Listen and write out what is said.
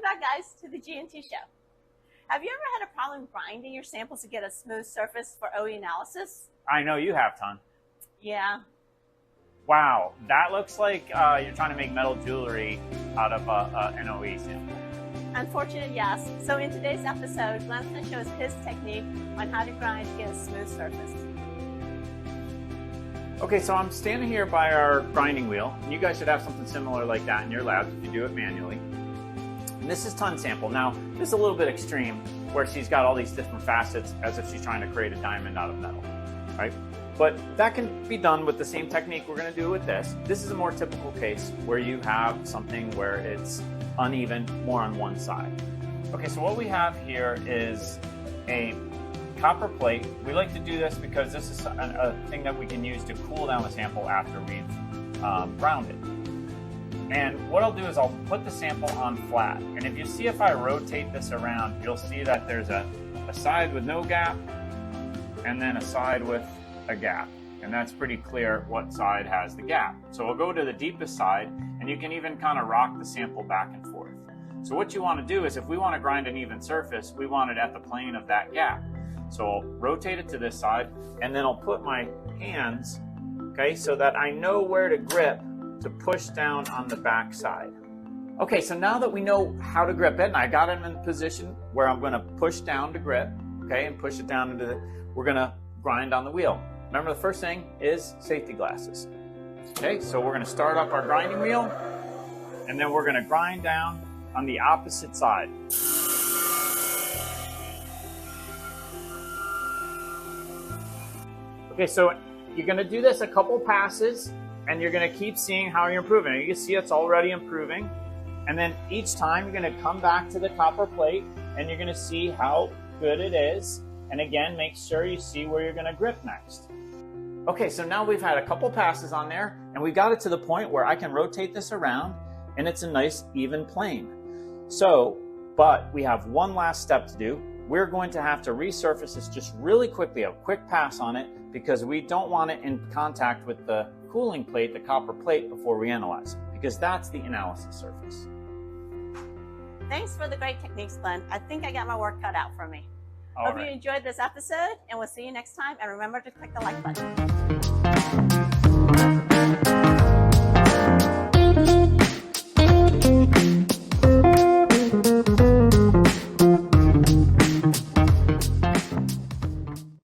back, guys, to the G&T show. Have you ever had a problem grinding your samples to get a smooth surface for OE analysis? I know you have, Ton. Yeah. Wow, that looks like you're trying to make metal jewelry out of an OE sample. Unfortunate, yes. So in today's episode, Glenn's going to show us his technique on how to grind to get a smooth surface. Okay, so I'm standing here by our grinding wheel. You guys should have something similar like that in your lab if you do it manually. And this is Ton's sample. Now, this is a little bit extreme where she's got all these different facets as if she's trying to create a diamond out of metal, right? But that can be done with the same technique we're going to do with this. This is a more typical case where you have something where it's uneven, more on one side. Okay, so what we have here is a copper plate. We like to do this because this is a thing that we can use to cool down the sample after we've ground it. And what I'll do is I'll put the sample on flat. And if you see if I rotate this around, you'll see that there's a side with no gap and then a side with a gap. And that's pretty clear what side has the gap. So we'll go to the deepest side and you can even kind of rock the sample back and forth. So what you want to do is if we want to grind an even surface, we want it at the plane of that gap. So I'll rotate it to this side and then I'll put my hands, okay, so that I know where to grip to push down on the back side. Okay, so now that we know how to grip it, and I got it in a position where I'm going to push down to grip, okay, and push it down into we're going to grind on the wheel. Remember, the first thing is safety glasses. Okay, so we're going to start up our grinding wheel, and then we're going to grind down on the opposite side. Okay, so you're going to do this a couple passes, and you're going to keep seeing how you're improving. You can see it's already improving. And then each time you're going to come back to the copper plate and you're going to see how good it is. And again, make sure you see where you're going to grip next. Okay, so now we've had a couple passes on there and we got it to the point where I can rotate this around and it's a nice even plane. So, but we have one last step to do. We're going to have to resurface this just really quickly, a quick pass on it, because we don't want it in contact with the cooling plate, the copper plate, before we analyze it, because that's the analysis surface. Thanks for the great techniques, Glenn. I think I got my work cut out for me. All Hope right. you enjoyed this episode, and we'll see you next time. And remember to click the like button.